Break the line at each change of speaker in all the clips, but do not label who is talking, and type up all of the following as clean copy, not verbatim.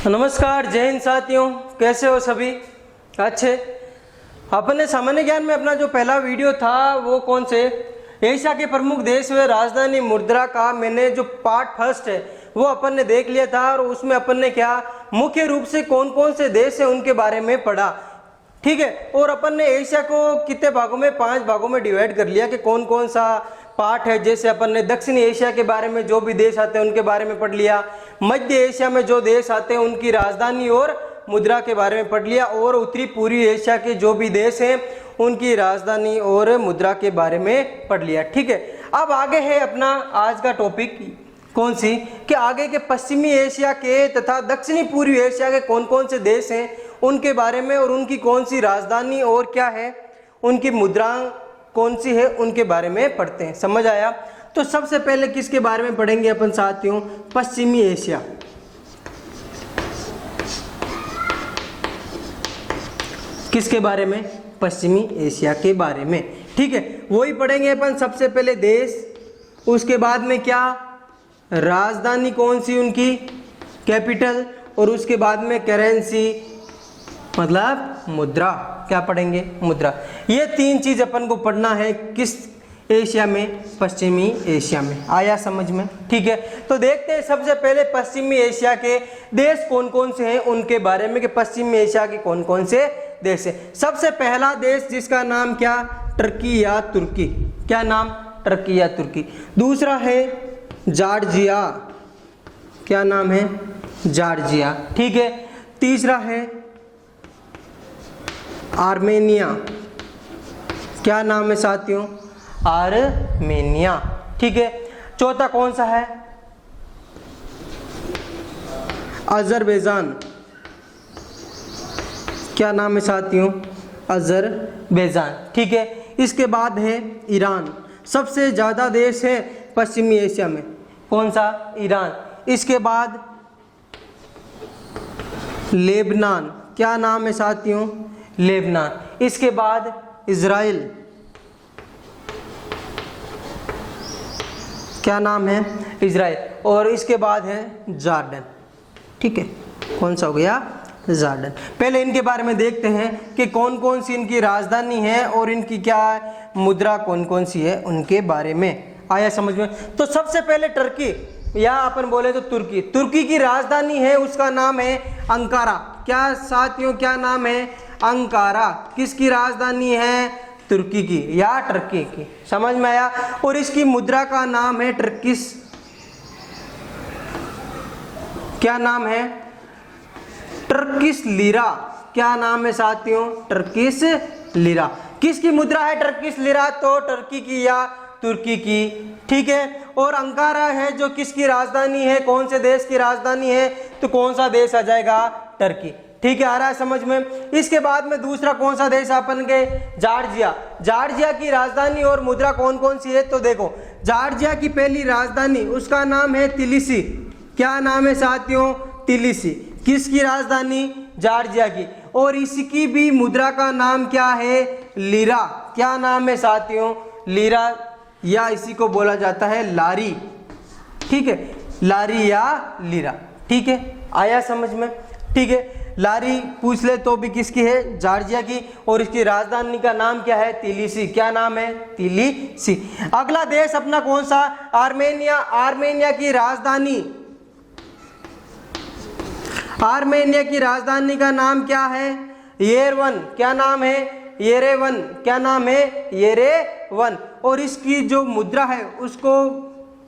नमस्कार, जय हिंद साथियों। कैसे हो सभी? अच्छे। अपने सामान्य ज्ञान में अपना जो पहला वीडियो था वो कौन से एशिया के प्रमुख देश व राजधानी मुद्रा का मैंने जो पार्ट फर्स्ट है वो अपन ने देख लिया था, और उसमें अपन ने क्या मुख्य रूप से कौन कौन से देश है उनके बारे में पढ़ा। ठीक है, और अपन ने एशिया को कितने भागों में, 5 भागों में डिवाइड कर लिया कि कौन कौन सा पार्ट है। जैसे अपन ने दक्षिणी एशिया के बारे में जो भी देश आते हैं उनके बारे में पढ़ लिया, मध्य एशिया में जो देश आते हैं उनकी राजधानी और मुद्रा के बारे में पढ़ लिया, और उत्तरी पूर्वी एशिया के जो भी देश हैं उनकी राजधानी और मुद्रा के बारे में पढ़ लिया। ठीक है, अब आगे है अपना आज का टॉपिक कौन सी कि आगे के पश्चिमी एशिया के तथा दक्षिणी पूर्वी एशिया के कौन कौन से देश हैं उनके बारे में, और उनकी कौन सी राजधानी और क्या है, उनकी मुद्रा कौन सी है, उनके बारे में पढ़ते हैं। समझ आया? तो सबसे पहले किसके बारे में पढ़ेंगे अपन साथियों? पश्चिमी एशिया। किसके बारे में? पश्चिमी एशिया के बारे में। ठीक है, वही पढ़ेंगे अपन। सबसे पहले देश, उसके बाद में क्या राजधानी कौन सी उनकी, कैपिटल, और उसके बाद में करेंसी मतलब मुद्रा। क्या पढ़ेंगे? मुद्रा। ये 3 चीज अपन को पढ़ना है किस एशिया में? पश्चिमी एशिया में। आया समझ में? ठीक है, तो देखते हैं सबसे पहले पश्चिमी एशिया के देश कौन कौन से हैं उनके बारे में कि पश्चिमी एशिया के कौन कौन से देश है। सबसे पहला देश जिसका नाम क्या? टर्की या तुर्की। क्या नाम? टर्की या तुर्की। दूसरा है जॉर्जिया। क्या नाम है? जॉर्जिया। ठीक है। तीसरा है आर्मेनिया। क्या नाम है साथियों? आर्मेनिया। ठीक है। चौथा कौन सा है? अजरबैजान। क्या नाम है साथियों? अजरबैजान। ठीक है। इसके बाद है ईरान। सबसे ज्यादा देश है पश्चिमी एशिया में। कौन सा? ईरान। इसके बाद लेबनान। क्या नाम है साथियों? लेबनान। इसके बाद इजराइल। क्या नाम है? इजराइल। और इसके बाद है जॉर्डन। ठीक है, कौन सा हो गया? जॉर्डन। पहले इनके बारे में देखते हैं कि कौन कौन सी इनकी राजधानी है और इनकी क्या मुद्रा कौन कौन सी है उनके बारे में। आया समझ में? तो सबसे पहले टर्की या अपन बोले तो तुर्की। तुर्की की राजधानी है, उसका नाम है अंकारा। क्या साथियों, क्या नाम है? अंकारा। किसकी राजधानी है? तुर्की की या टर्की की। समझ में आया? और इसकी मुद्रा का नाम है टर्किश। क्या नाम है? Turkish lira. क्या नाम है साथियों? Turkish lira. किसकी मुद्रा है टर्किश लीरा? तो टर्की की या तुर्की की। ठीक है। और अंकारा है जो किसकी राजधानी है, कौन से देश की राजधानी है? तो कौन सा देश आ जाएगा? टर्की। ठीक है, आ रहा है समझ में? इसके बाद में दूसरा कौन सा देश अपन के? जॉर्जिया। जॉर्जिया की राजधानी और मुद्रा कौन कौन सी है? तो देखो, जॉर्जिया की पहली राजधानी उसका नाम है तिलिसी। क्या नाम है साथियों? तिलिसी। किसकी राजधानी? जॉर्जिया की। और इसकी भी मुद्रा का नाम क्या है? लीरा। क्या नाम है साथियों? लीरा, या इसी को बोला जाता है लारी। ठीक है, लारी या लीरा। ठीक है, आया समझ में? ठीक है, लारी पूछ ले तो भी किसकी है? जॉर्जिया की। और इसकी राजधानी का नाम क्या है? तिलिसी। क्या नाम है? तिलिसी। अगला देश अपना कौन सा? आर्मेनिया। आर्मेनिया की राजधानी, आर्मेनिया की राजधानी का नाम क्या है? येरेवन। क्या नाम है? येरेवन। क्या नाम है? येरेवन। और इसकी जो मुद्रा है उसको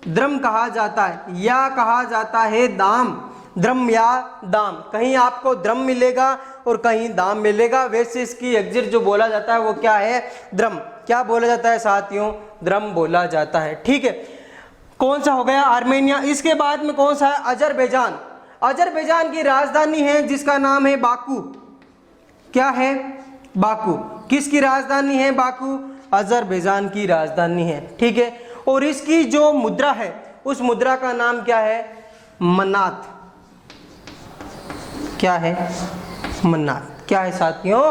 द्रम कहा जाता है या कहा जाता है दाम। द्रम या दाम। कहीं आपको द्रम मिलेगा और कहीं दाम मिलेगा। वैसे इसकी एग्जिट जो बोला जाता है वो क्या है? द्रम। क्या बोला जाता है साथियों? द्रम बोला जाता है। ठीक है, कौन सा हो गया? आर्मेनिया। इसके बाद में कौन सा है? अजरबैजान। अजरबैजान की राजधानी है जिसका नाम है बाकू। क्या है? बाकू। किसकी राजधानी है? बाकू। अजरबैजान की राजधानी है। ठीक है, और इसकी जो मुद्रा है उस मुद्रा का नाम क्या है? मन्नात। क्या है? मन्नात। क्या है साथियों?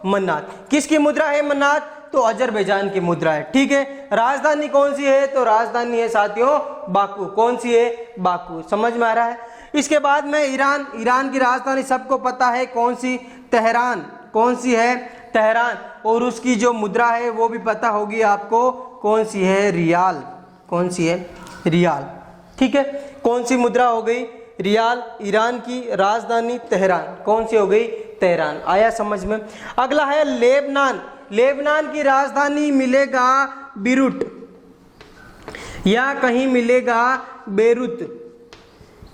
मन्नात। किसकी मुद्रा है मन्नात? तो अजरबैजान की मुद्रा है। ठीक है, राजधानी कौन सी है? तो राजधानी है साथियों बाकू। कौन सी है? बाकू। समझ में आ रहा है? इसके बाद में ईरान, ईरान की राजधानी सबको पता है कौन सी, तेहरान। कौन सी है, तेहरान। और उसकी जो मुद्रा है वो भी पता होगी आपको, कौन सी है, रियाल। कौन सी है, रियाल। ठीक है, कौन सी मुद्रा हो गई, रियाल। ईरान की राजधानी तेहरान, कौन सी हो गई, तेहरान। आया समझ में। अगला है लेबनान। लेबनान की राजधानी मिलेगा बीरूट या कहीं मिलेगा बेरूत,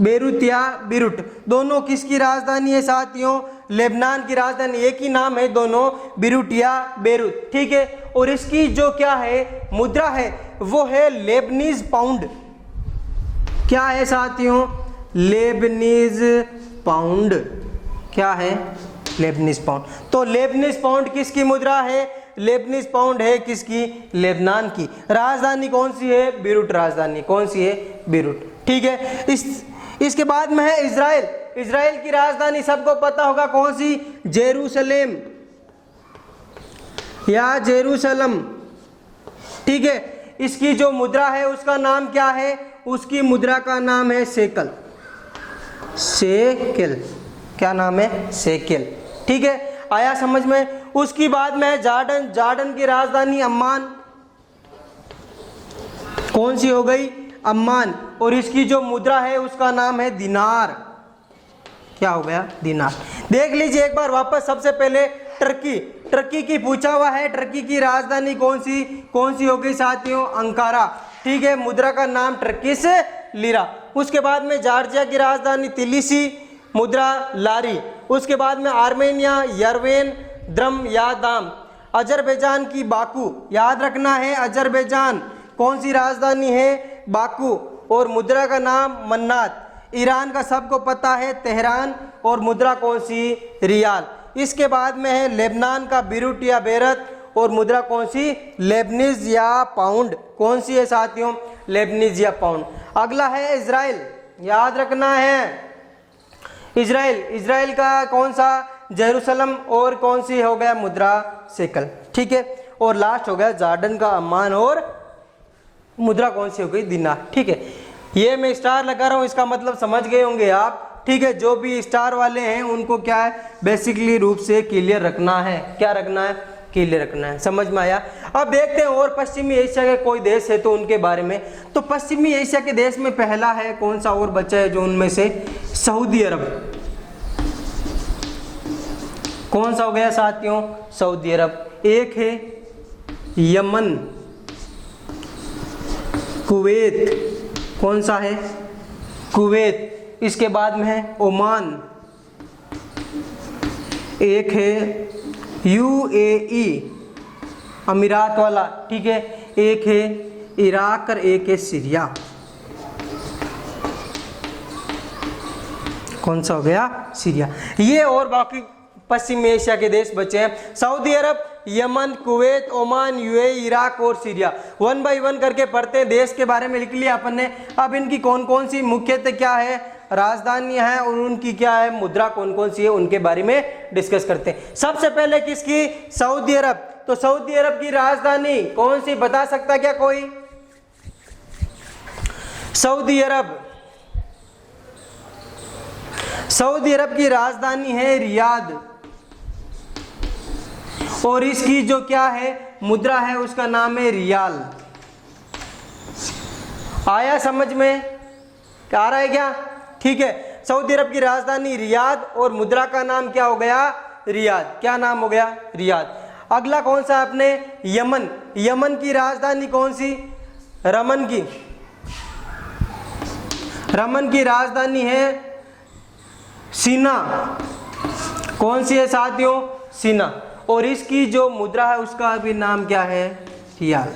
बेरूत या बीरूट, दोनों किसकी राजधानी है साथियों, लेबनान की राजधानी, एक ही नाम है दोनों, बीरूट या बेरूत। ठीक है, और इसकी जो क्या है मुद्रा है वो है लेबनीज पाउंड। क्या है साथियों, लेबनीज पाउंड। क्या है, लेबनीज पाउंड। तो लेबनीज पाउंड किसकी मुद्रा है, लेबनीज पाउंड है किसकी, लेबनान की। राजधानी कौन सी है, बीरूट राजधानी, कौन सी है, बीरूट। ठीक है, इसके बाद में है इजराइल। इजराइल की राजधानी सबको पता होगा कौन सी, जेरूशलेम या जेरूशलम। ठीक है, इसकी जो मुद्रा है उसका नाम क्या है, उसकी मुद्रा का नाम है शेकल। शेकेल, क्या नाम है, शेकेल। ठीक है, आया समझ में। उसकी बाद में है जॉर्डन। जॉर्डन की राजधानी अम्मान, कौन सी हो गई, अम्मान। और इसकी जो मुद्रा है उसका नाम है दिनार। क्या हो गया, दिनार। देख लीजिए एक बार वापस, सबसे पहले टर्की। टर्की की पूछा हुआ है, टर्की की राजधानी कौन सी हो गई साथियों, अंकारा। ठीक है, मुद्रा का नाम टर्किश लीरा। उसके बाद में जॉर्जिया की राजधानी तिलिसी, मुद्रा लारी। उसके बाद में आर्मेनिया, यरवेन, द्रम या दाम। अजरबैजान की बाकू, याद रखना है अजरबैजान, कौन सी राजधानी है, बाकू। और मुद्रा का नाम मन्नात। ईरान का सबको पता है तेहरान, और मुद्रा कौन सी, रियाल। इसके बाद में है लेबनान का बीरूट या बेरत, और मुद्रा कौन सी, लेबनीज या पाउंड। कौन सी है साथियों, लेबनीज या पाउंड। अगला है इजराइल, याद रखना है इजराइल। इजराइल का कौन सा, जेरूसलम, और कौन सी हो गया, मुद्रा शेकल। ठीक है, और लास्ट हो गया जॉर्डन का अम्मान, और मुद्रा कौन सी हो गई, दिनार। ठीक है, ये मैं स्टार लगा रहा हूँ, इसका मतलब समझ गए होंगे आप। ठीक है, जो भी स्टार वाले हैं उनको क्या है, बेसिकली रूप से क्लियर रखना है। क्या रखना है, क्लियर रखना है। समझ में आया। अब देखते हैं और पश्चिमी एशिया के कोई देश है तो उनके बारे में। तो पश्चिमी एशिया के देश में पहला है कौन सा, और बच्चा है जो उनमें से, सऊदी अरब। कौन सा हो गया साथियों, सऊदी अरब। एक है यमन, कुवैत। कौन सा है, कुवैत। इसके बाद में है ओमान। एक है यूएई, अमीरात वाला। ठीक है, एक है इराक और एक है सीरिया। कौन सा हो गया, सीरिया। ये और बाकी पश्चिमी एशिया के देश बचे हैं, Saudi Arab, Yemen, Kuwait, Oman, UAE, Iraq और सीरिया। 1 बाय 1 करके पढ़ते हैं। देश के बारे में लिख लिया अपन ने। अब इनकी कौन कौन सी मुख्यतः क्या है, राजधानियां हैं, और उनकी क्या है, मुद्रा कौन कौन सी है, उनके बारे में डिस्कस करते हैं। सबसे पहले किसकी, सऊदी अरब। तो सऊदी अरब की राजधानी कौन सी, बता सकता क्या कोई, सऊदी अरब। सऊदी अरब की राजधानी है रियाद, और इसकी जो क्या है, मुद्रा है, उसका नाम है रियाल। आया समझ में, क्या आ रहा है क्या। ठीक है, सऊदी अरब की राजधानी रियाद, और मुद्रा का नाम क्या हो गया, रियाद। क्या नाम हो गया, रियाद। अगला कौन सा अपने, यमन। यमन की राजधानी कौन सी, रमन की। रमन की राजधानी है सीना। कौन सी है साथियों, सीना। और इसकी जो मुद्रा है उसका भी नाम क्या है, रियाल।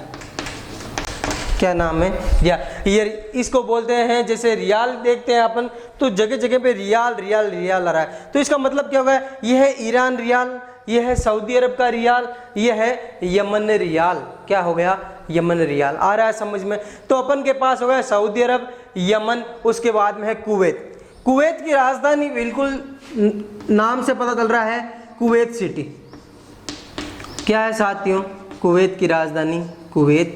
क्या नाम है, रियाल। ये इसको बोलते हैं, जैसे रियाल देखते हैं अपन तो जगह जगह पे रियाल रियाल रियाल आ रहा है। तो इसका मतलब क्या होगा, ये है ईरान रियाल, ये है सऊदी अरब का रियाल, ये है यमन रियाल। क्या हो गया, यमन रियाल। आ रहा है समझ में। तो अपन के पास हो गया सऊदी अरब, यमन, उसके बाद में है कुवैत। कुवैत की राजधानी बिल्कुल नाम से पता चल रहा है, कुवैत सिटी। क्या है साथियों, कुवैत की राजधानी, कुवैत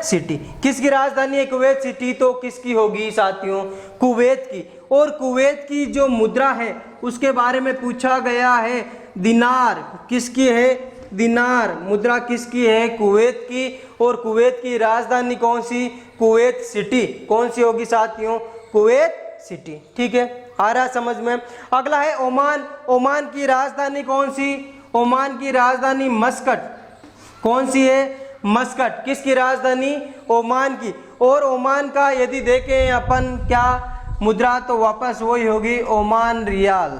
सिटी। किसकी राजधानी है, कुवैत सिटी। तो किसकी होगी साथियों, कुवैत की। और कुवैत की जो मुद्रा है उसके बारे में पूछा गया है। दिनार किसकी है? दिनार मुद्रा किसकी है? कुवैत की। और कुवैत की राजधानी कौन सी? Kuwait city. कौन सी होगी साथियों? Kuwait city. ठीक है, आ रहा है समझ में। अगला है ओमान। ओमान की राजधानी कौन सी? ओमान की राजधानी मस्कट। कौन सी है? मस्कट। किसकी राजधानी? ओमान की। और ओमान का यदि देखें अपन क्या मुद्रा, तो वापस वही होगी ओमान रियाल।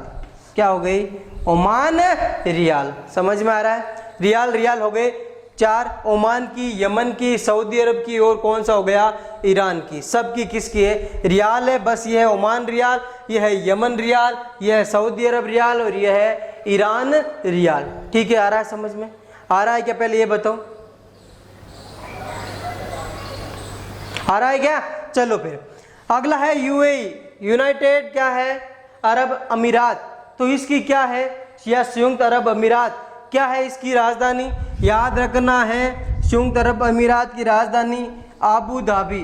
क्या हो गई? ओमान रियाल। समझ में आ रहा है? रियाल रियाल हो गए 4। ओमान की, यमन की, सऊदी अरब की और कौन सा हो गया? ईरान की। सबकी किसकी है? रियाल है। बस ये है ओमान रियाल, ये है यमन रियाल, ये है सऊदी अरब रियाल और ये है ईरान रियाल। ठीक है, आ रहा है समझ में? आ रहा है क्या? पहले ये बताओ, आ रहा है क्या? चलो फिर अगला है यूएई, यूनाइटेड क्या है? अरब अमीरात। तो इसकी क्या है? या संयुक्त अरब अमीरात। क्या है इसकी राजधानी? याद रखना है, संयुक्त अरब अमीरात की राजधानी आबू धाबी।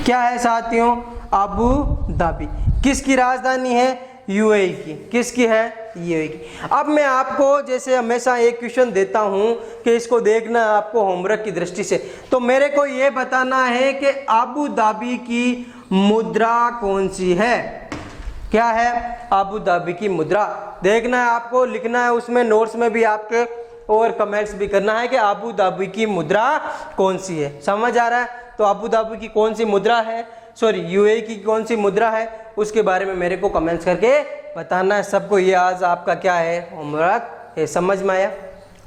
क्या है साथियों? Abu Dhabi. किसकी राजधानी है? यूएई की। किसकी है? यूएई की। अब मैं आपको जैसे हमेशा एक क्वेश्चन देता हूं कि इसको देखना है आपको होमवर्क की दृष्टि से, तो मेरे को यह बताना है कि आबू धाबी की मुद्रा कौन सी है? क्या है? आबू धाबी की मुद्रा। देखना है आपको, लिखना है उसमें, नोट्स में भी आपके, और कमेंट्स भी करना है कि आबू धाबी की मुद्रा कौन सी है। समझ आ रहा है? तो आबू धाबी की कौन सी मुद्रा है, सॉरी यूएई की कौन सी मुद्रा है, उसके बारे में मेरे को कमेंट्स करके बताना है सबको। ये आज आपका क्या है? होमवर्क है। समझ में आया?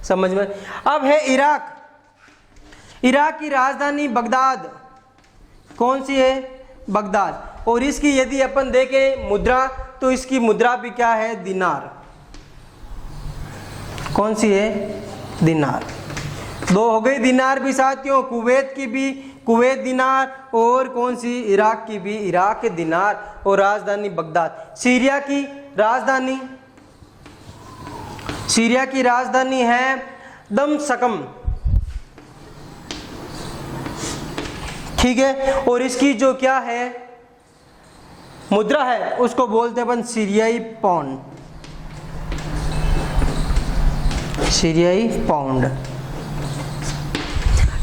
समझ में। अब है इराक। इराक की राजधानी बगदाद। कौन सी है? बगदाद। और इसकी यदि अपन देखें मुद्रा, तो इसकी मुद्रा भी क्या है? दिनार। कौन सी है? दिनार। 2 हो गई दिनार भी साथियों, कुवैत की भी कुवैत दिनार, और कौन सी? इराक की भी इराक दिनार, और राजधानी बगदाद। सीरिया की राजधानी, सीरिया की राजधानी है दमश्क। ठीक है, और इसकी जो क्या है मुद्रा है उसको बोलते हैं अपन सीरियाई पाउंड। सीरियाई पाउंड।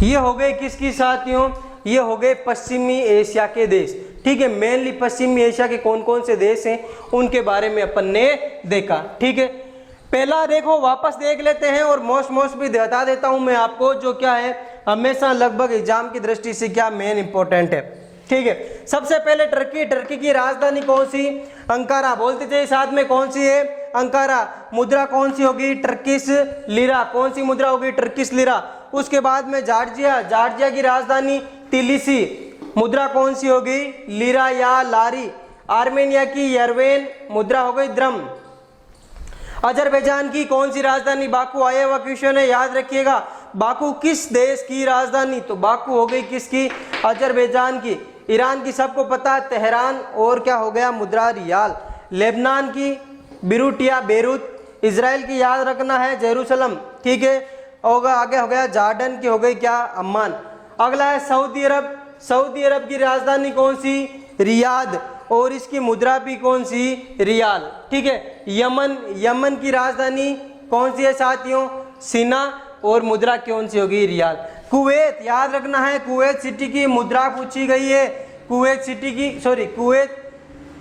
ये हो गए किसकी साथियों? ये हो गए पश्चिमी एशिया के देश। ठीक है, मेनली पश्चिमी एशिया के कौन कौन से देश हैं उनके बारे में अपन ने देखा। ठीक है, पहला देखो, वापस देख लेते हैं, और मोस्ट भी बता देता हूं मैं आपको, जो क्या है हमेशा लगभग एग्जाम की दृष्टि से क्या मेन इंपॉर्टेंट है। ठीक है, सबसे पहले टर्की। टर्की की राजधानी कौन सी? अंकारा। बोलते थे साथ में, कौन सी है? अंकारा। मुद्रा कौन सी होगी? Turkish lira. कौन सी मुद्रा होगी? Turkish lira. उसके बाद में जॉर्जिया। जॉर्जिया की राजधानी तिलिसी। मुद्रा कौन सी होगी? लीरा या लारी। आर्मेनिया की यरवेन। मुद्रा हो गई द्रम। अजरबैजान की कौन सी राजधानी? बाकू। आया हुआ क्वेश्चन है, याद रखिएगा। बाकू किस देश की राजधानी? तो बाकू हो गई किसकी? अजरबैजान की। ईरान की सबको पता है तेहरान, और क्या हो गया? मुद्रा रियाल। लेबनान की बेरूट या बेरूत। इजराइल की याद रखना है जेरूसलम। ठीक है, होगा आगे हो गया जॉर्डन की हो गई क्या? अम्मान। अगला है सऊदी अरब। सऊदी अरब की राजधानी कौन सी? रियाद, और इसकी मुद्रा भी कौन सी? रियाल। ठीक है, यमन। यमन की राजधानी कौन सी है साथियों? सीना, और मुद्रा कौन सी होगी? रियाल। कुवैत, याद रखना है, कुवैत सिटी की मुद्रा पूछी गई है। कुवैत सिटी की, सॉरी कुवैत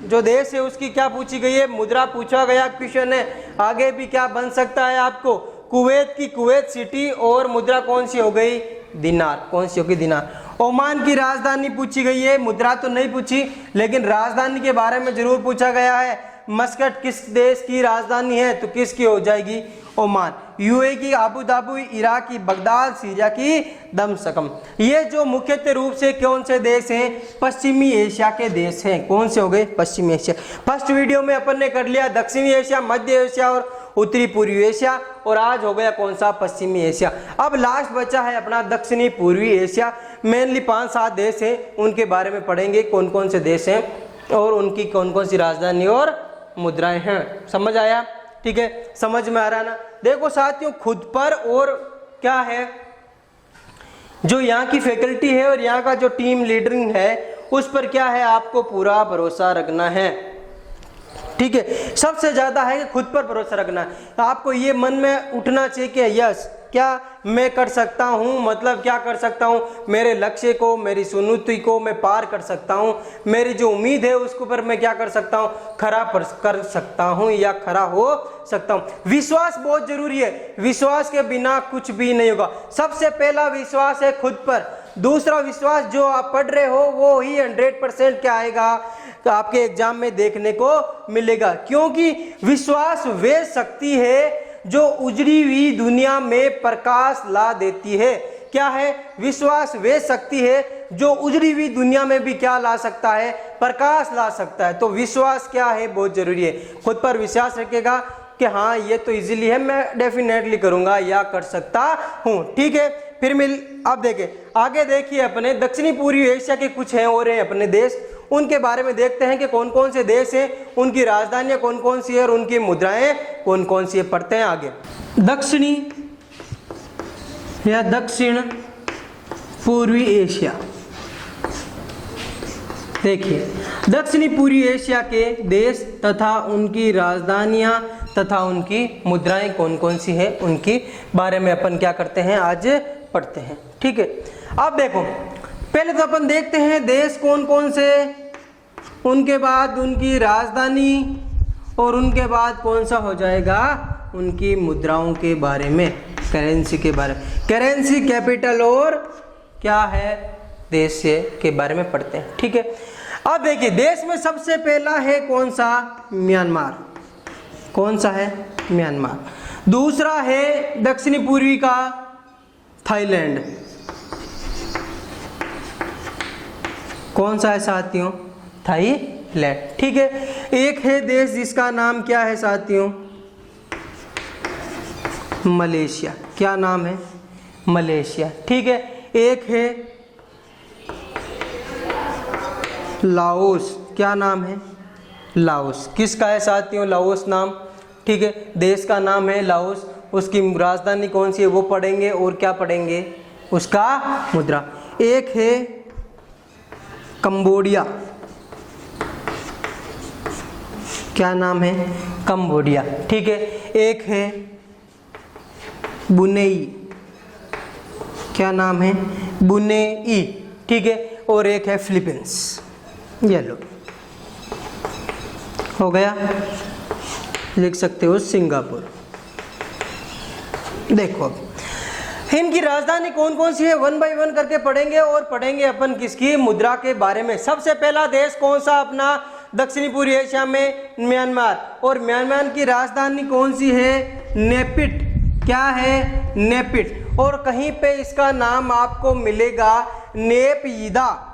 जो देश है उसकी क्या पूछी गई है? मुद्रा पूछा गया क्वेश्चन है। आगे भी क्या बन सकता है आपको? कुवैत की कुवैत सिटी, और मुद्रा कौन सी हो गई? दिनार। कौन सी होगी? दिनार। ओमान की राजधानी पूछी गई है, मुद्रा तो नहीं पूछी, लेकिन राजधानी के बारे में जरूर पूछा गया है। मस्कट किस देश की राजधानी है? तो किसकी हो जाएगी? ओमान। यूएई की आबू धाबी, इराक की बगदाद, सीरिया की दमश्क। ये जो मुख्यतः रूप से कौन से देश हैं? पश्चिमी एशिया के देश हैं। कौन से हो गए? पश्चिमी एशिया। फर्स्ट वीडियो में अपन ने कर लिया दक्षिणी एशिया, मध्य एशिया और उत्तरी पूर्वी एशिया, और आज हो गया कौन सा? पश्चिमी एशिया। अब लास्ट बचा है अपना दक्षिणी पूर्वी एशिया। मेनली 5-7 देश हैं, उनके बारे में पढ़ेंगे कौन कौन से देश हैं और उनकी कौन कौन सी राजधानी और मुद्राएं हैं। समझ आया? ठीक है, समझ में आ रहा ना? देखो साथियों, खुद पर और क्या है जो यहाँ की फैकल्टी है और यहाँ का जो टीम लीडरिंग है उस पर क्या है, आपको पूरा भरोसा रखना है। ठीक है, सबसे ज्यादा है कि खुद पर भरोसा रखना है। आपको ये मन में उठना चाहिए कि यस, क्या मैं कर सकता हूँ, मतलब क्या कर सकता हूँ, मेरे लक्ष्य को, मेरी सुन्नति को मैं पार कर सकता हूँ, मेरी जो उम्मीद है उसके ऊपर मैं क्या कर सकता हूँ, खरा कर सकता हूँ या खरा हो सकता हूँ। विश्वास बहुत जरूरी है, विश्वास के बिना कुछ भी नहीं होगा। सबसे पहला विश्वास है खुद पर, दूसरा विश्वास जो आप पढ़ रहे हो वो ही 100% क्या आएगा तो आपके एग्जाम में देखने को मिलेगा, क्योंकि विश्वास वे शक्ति है जो उजड़ी हुई दुनिया में प्रकाश ला देती है। क्या है, विश्वास वे शक्ति है जो उजड़ी हुई दुनिया में भी क्या ला सकता है, प्रकाश ला सकता है। तो विश्वास क्या है, बहुत जरूरी है। खुद पर विश्वास रखेगा कि हाँ ये तो इजीली है, मैं डेफिनेटली करूंगा या कर सकता हूँ। ठीक है, फिर अब देखें आगे, देखिए अपने दक्षिणी पूर्वी एशिया के कुछ हैं और हैं अपने देश, उनके बारे में देखते हैं कि कौन कौन से देश हैं, उनकी राजधानियां कौन कौन सी है और उनकी मुद्राएं कौन कौन सी है। पढ़ते हैं आगे। दक्षिणी या दक्षिण पूर्वी एशिया, देखिए दक्षिणी पूर्वी एशिया के देश तथा उनकी राजधानियां तथा उनकी मुद्राएं कौन कौन सी है, उनके बारे में अपन क्या करते हैं, आज पढ़ते हैं। ठीक है, अब देखो पहले तो अपन देखते हैं देश कौन कौन से, उनके बाद उनकी राजधानी और उनके बाद कौन सा हो जाएगा, उनकी मुद्राओं के बारे में, करेंसी के बारे में, करेंसी, कैपिटल और क्या है देश से के बारे में पढ़ते हैं। ठीक है, अब देखिए देश में सबसे पहला है कौन सा, म्यांमार। कौन सा है, म्यांमार। दूसरा है दक्षिणी पूर्वी का थाईलैंड। कौन सा है साथियों, थाईलैंड। ठीक है, एक है देश जिसका नाम क्या है साथियों, मलेशिया। क्या नाम है, मलेशिया। ठीक है, एक है लाओस। क्या नाम है, लाओस। किसका है साथियों, लाओस नाम। ठीक है, देश का नाम है लाओस, उसकी राजधानी कौन सी है वो पढ़ेंगे और क्या पढ़ेंगे, उसका मुद्रा। एक है कंबोडिया। क्या नाम है, कंबोडिया। ठीक है, एक है बुनेई। क्या नाम है, बुनेई। ठीक है, और एक है फिलीपींस। ये लो, हो गया। लिख सकते हो सिंगापुर। देखो अब इनकी राजधानी कौन कौन सी है, 1 बाय 1 करके पढ़ेंगे और पढ़ेंगे अपन किसकी, मुद्रा के बारे में। सबसे पहला देश कौन सा अपना, दक्षिणी पूर्वी एशिया में म्यांमार, और म्यांमार की राजधानी कौन सी है, नेपिट। क्या है, नेपिट। और कहीं पे इसका नाम आपको मिलेगा नेपयिदा।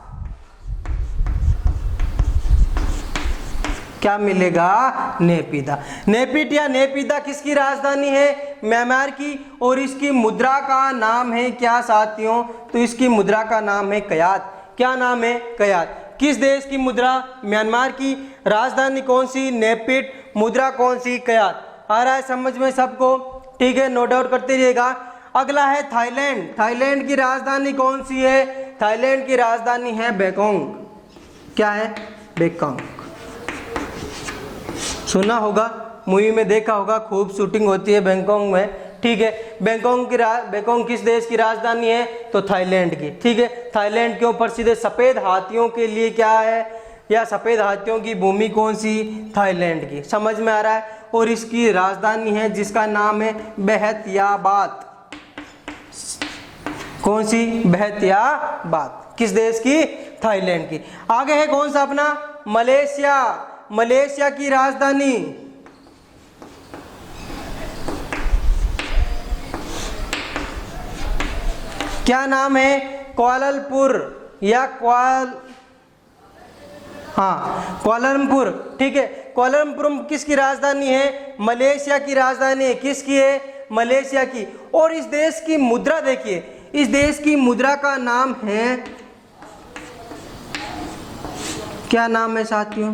क्या मिलेगा, नेपिदा। नेपिट या नेपिदा किसकी राजधानी है, म्यांमार की, और इसकी मुद्रा का नाम है क्या साथियों, तो इसकी मुद्रा का नाम है कयात। क्या नाम है, कयात। किस देश की मुद्रा, म्यांमार की, राजधानी कौन सी, नेपिट, मुद्रा कौन सी, कयात। आ रहा है समझ में सबको, ठीक है, नोट डाउन करते रहिएगा। अगला है थाईलैंड। थाईलैंड की राजधानी कौन सी है, थाईलैंड की राजधानी है बैंकॉक। क्या है, बैंकॉक। सुना होगा, मूवी में देखा होगा, खूब शूटिंग होती है बैंकॉक में। ठीक है, बैंकॉक किस देश की राजधानी है, तो थाईलैंड की। ठीक है, थाईलैंड क्यों प्रसिद्ध है, सफेद हाथियों के लिए क्या है, या सफेद हाथियों की भूमि कौन सी, थाईलैंड की। समझ में आ रहा है। और इसकी राजधानी है जिसका नाम है बेहतियाबाद। कौन सी, बेहतियाबाद। किस देश की, थाईलैंड की। आगे है कौन सा अपना, मलेशिया। मलेशिया की राजधानी क्या नाम है, कुआलालंपुर या कुआलालंपुर। ठीक है, कुआलालंपुर किसकी राजधानी है, मलेशिया की राजधानी है। किसकी है, मलेशिया की। और इस देश की मुद्रा देखिए, इस देश की मुद्रा का नाम है, क्या नाम है साथियों,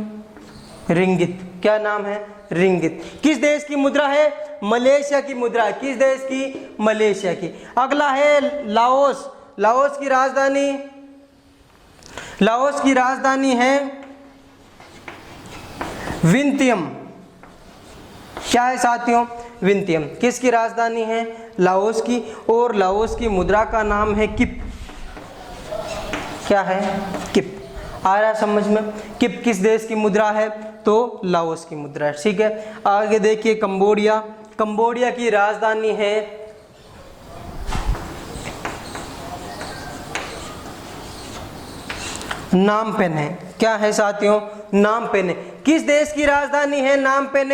रिंगित। क्या नाम है, रिंगित। किस देश की मुद्रा है, मलेशिया की मुद्रा। किस देश की, मलेशिया की। अगला है लाओस। लाओस की राजधानी है विंतियम। क्या है साथियों? विंतियम। किसकी राजधानी है? लाओस की। और लाओस की मुद्रा का नाम है किप। क्या है? किप। आ रहा है समझ में? किप किस देश की मुद्रा है? तो लाओस की मुद्रा है। ठीक है, आगे देखिए कंबोडिया। कंबोडिया की राजधानी है नामपेन है। क्या है साथियों? नामपेन है। किस देश की राजधानी है नामपेन?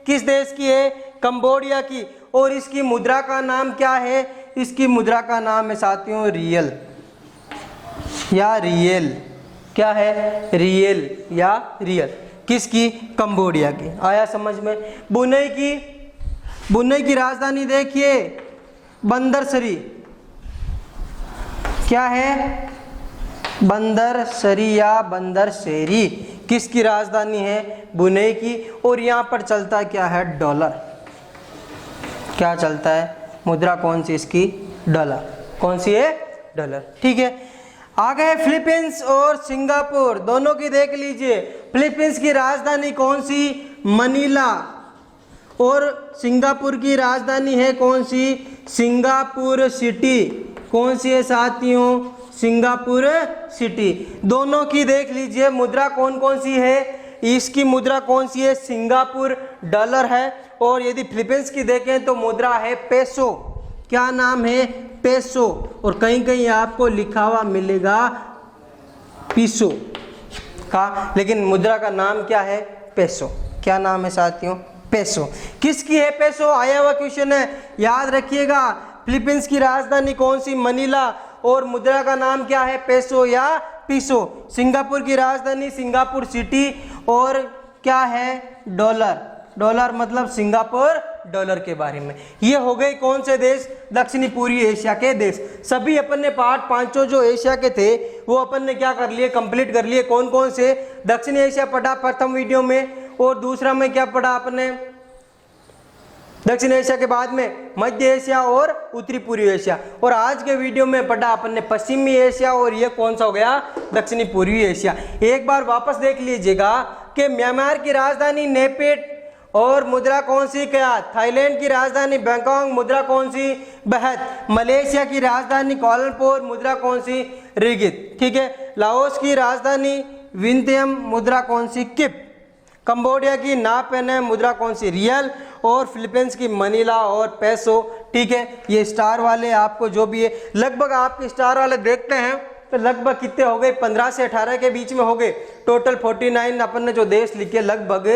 किस देश की है? कंबोडिया की। और इसकी मुद्रा का नाम क्या है? इसकी मुद्रा का नाम है साथियों रियल या रियल। क्या है? रियल या रियल। किसकी? कंबोडिया की। आया समझ में? ब्रुनेई की राजधानी देखिए बंदरसरी। क्या है? बंदरसरी या बंदरसेरी। किसकी राजधानी है? ब्रुनेई की। और यहाँ पर चलता क्या है? डॉलर। क्या चलता है? मुद्रा कौन सी इसकी? डॉलर। कौन सी है? डॉलर। ठीक है, आ गए फिलीपींस और सिंगापुर। दोनों की देख लीजिए। फिलीपींस की राजधानी कौन सी? मनीला। और सिंगापुर की राजधानी है कौन सी? Singapore city. कौन सी है साथियों? Singapore city. दोनों की देख लीजिए मुद्रा कौन कौन सी है? इसकी मुद्रा कौन सी है? सिंगापुर डॉलर है। और यदि फिलीपींस की देखें तो मुद्रा है पेसो। क्या नाम है? पेसो। और कहीं कहीं आपको लिखा हुआ मिलेगा पीसो का, लेकिन मुद्रा का नाम क्या है? पेसो। क्या नाम है साथियों? पेसो। किसकी है पेसो? आया हुआ क्वेश्चन है, याद रखिएगा। फिलीपींस की राजधानी कौन सी? मनीला। और मुद्रा का नाम क्या है? पेसो या पीसो। सिंगापुर की राजधानी सिंगापुर सिटी। और क्या है? डॉलर। डॉलर मतलब सिंगापुर डॉलर के बारे में। ये हो गए कौन से देश? दक्षिणी पूर्वी एशिया के देश। सभी अपन ने पार्ट पांचों जो एशिया के थे वो अपन ने क्या कर लिए? कंप्लीट कर लिए। कौन कौन से? दक्षिणी एशिया पढ़ा प्रथम वीडियो में, और दूसरा में क्या पढ़ा आपने? दक्षिण एशिया के बाद में मध्य एशिया और उत्तरी पूर्वी एशिया। और आज के वीडियो में पढ़ा अपन ने पश्चिमी एशिया, और ये कौन सा हो गया? दक्षिणी पूर्वी एशिया। एक बार वापस देख लीजिएगा कि म्यांमार की राजधानी नेपिट। और मुद्रा कौन सी? क्या? थाईलैंड की राजधानी बैंकॉक। मुद्रा कौन सी? बहत। मलेशिया की राजधानी कोलंबो। मुद्रा कौन सी? रिगित। ठीक है, लाओस की राजधानी विंतियम। मुद्रा कौन सी? किप। कंबोडिया की नामपेन है। मुद्रा कौन सी? रियल। और फिलीपींस की मनीला और पेसो। ठीक है, ये स्टार वाले आपको जो भी है लगभग आपके स्टार वाले देखते हैं तो लगभग कितने हो गए? 15 से 18 के बीच में हो गए। टोटल 49 अपन ने जो देश लिखे लगभग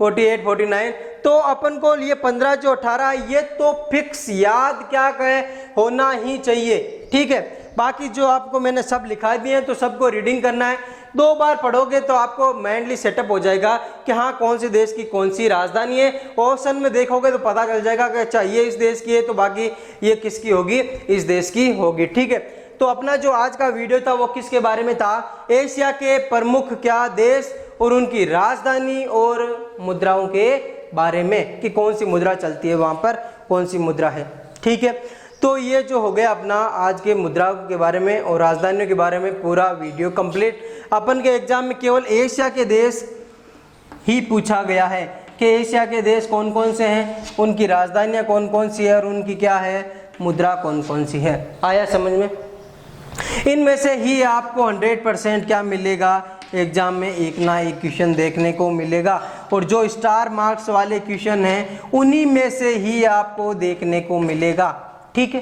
48 49। तो अपन को ये 15 जो 18 ये तो फिक्स याद क्या कहे होना ही चाहिए। ठीक है, बाकी जो आपको मैंने सब लिखा दिए हैं तो सबको रीडिंग करना है। 2 बार पढ़ोगे तो आपको माइंडली सेटअप हो जाएगा कि हाँ कौन से देश की कौन सी राजधानी है। ऑप्शन में देखोगे तो पता चल जाएगा कि अच्छा ये इस देश की है तो बाकी ये किसकी होगी? इस देश की होगी। ठीक है, तो अपना जो आज का वीडियो था वो किसके बारे में था? एशिया के प्रमुख क्या देश और उनकी राजधानी और मुद्राओं के बारे में, कि कौन सी मुद्रा चलती है वहां पर, कौन सी मुद्रा है। ठीक है, तो ये जो हो गया अपना आज के मुद्राओं के बारे में और राजधानियों के बारे में पूरा वीडियो कंप्लीट। अपन के एग्जाम में केवल एशिया के देश ही पूछा गया है कि एशिया के देश कौन कौन से हैं, उनकी राजधानियां कौन कौन सी है और उनकी क्या है? मुद्रा कौन कौन सी है। आया समझ में? इनमें से ही आपको 100% क्या मिलेगा? एग्जाम में एक ना एक क्वेश्चन देखने को मिलेगा। और जो स्टार मार्क्स वाले क्वेश्चन हैं उन्हीं में से ही आपको देखने को मिलेगा। ठीक है,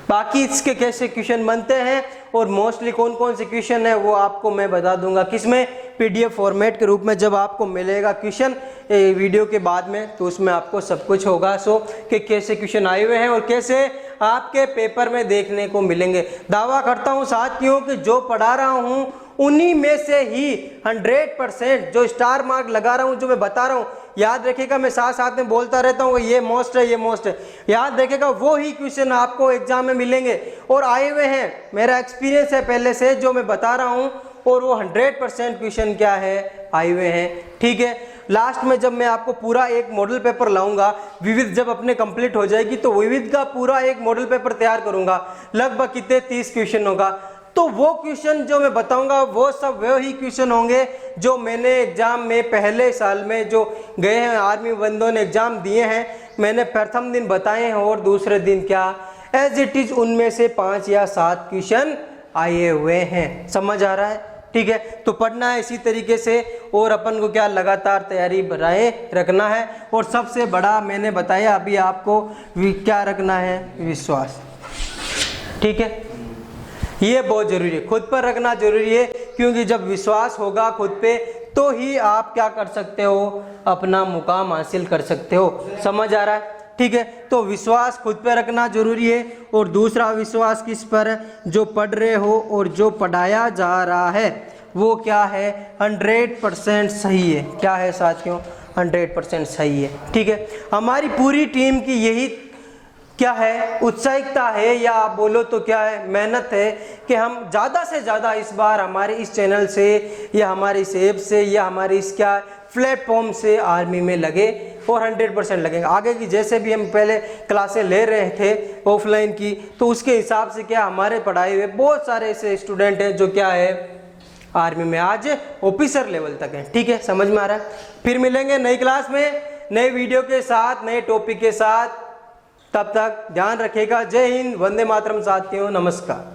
बाकी इसके कैसे क्वेश्चन बनते हैं और मोस्टली कौन कौन से क्वेश्चन है वो आपको मैं बता दूंगा। किसमें? पीडीएफ फॉर्मेट के रूप में जब आपको मिलेगा क्वेश्चन वीडियो के बाद में, तो उसमें आपको सब कुछ होगा। सो कि कैसे क्वेश्चन आए हुए हैं और कैसे आपके पेपर में देखने को मिलेंगे। दावा करता हूं साथियों कि जो पढ़ा रहा हूं उन्हीं में से ही 100% जो स्टार मार्क लगा रहा हूं, जो मैं बता रहा हूं, याद रखिएगा। मैं साथ साथ में बोलता रहता हूँ ये मोस्ट है, ये मोस्ट है, याद रखिएगा। वो ही क्वेश्चन आपको एग्जाम में मिलेंगे और आए हुए हैं। मेरा एक्सपीरियंस है पहले से जो मैं बता रहा हूँ, और वो 100% क्वेश्चन क्या है? आए हुए हैं। ठीक है, लास्ट में जब मैं आपको पूरा एक मॉडल पेपर लाऊंगा, विविध जब अपने कंप्लीट हो जाएगी तो विविध का पूरा एक मॉडल पेपर तैयार करूंगा, लगभग कितने 30 क्वेश्चन होगा। तो वो क्वेश्चन जो मैं बताऊंगा वो सब वही क्वेश्चन होंगे जो मैंने एग्जाम में पहले साल में जो गए हैं आर्मी बंदों ने एग्जाम दिए हैं, मैंने प्रथम दिन बताए हैं और दूसरे दिन क्या एज इट इज उनमें से 5 या 7 क्वेश्चन आए हुए हैं। समझ आ रहा है? ठीक है, तो पढ़ना है इसी तरीके से और अपन को क्या लगातार तैयारी बनाए रखना है। और सबसे बड़ा मैंने बताया अभी आपको क्या रखना है, विश्वास। ठीक है, ये बहुत जरूरी है, खुद पर रखना जरूरी है, क्योंकि जब विश्वास होगा खुद पे तो ही आप क्या कर सकते हो, अपना मुकाम हासिल कर सकते हो। समझ आ रहा है? ठीक है, तो विश्वास खुद पे रखना जरूरी है। और दूसरा विश्वास किस पर है, जो पढ़ रहे हो और जो पढ़ाया जा रहा है वो क्या है, 100% सही है। क्या है साथियों, 100% सही है। ठीक है, हमारी पूरी टीम की यही क्या है, उत्साहिकता है, या आप बोलो तो क्या है, मेहनत है कि हम ज़्यादा से ज़्यादा इस बार हमारे इस चैनल से या हमारे इस ऐप से या हमारे इस क्या प्लेटफॉर्म से आर्मी में लगे और 100% लगेंगे। आगे की जैसे भी हम पहले क्लासें ले रहे थे ऑफलाइन की, तो उसके हिसाब से क्या हमारे पढ़ाए हुए बहुत सारे ऐसे स्टूडेंट हैं जो क्या है आर्मी में आज ऑफिसर लेवल तक हैं। ठीक है, समझ में आ रहा है? फिर मिलेंगे नई क्लास में नए वीडियो के साथ, नए टॉपिक के साथ। तब तक ध्यान रखिएगा। जय हिंद, वंदे मातरम साथियों, नमस्कार।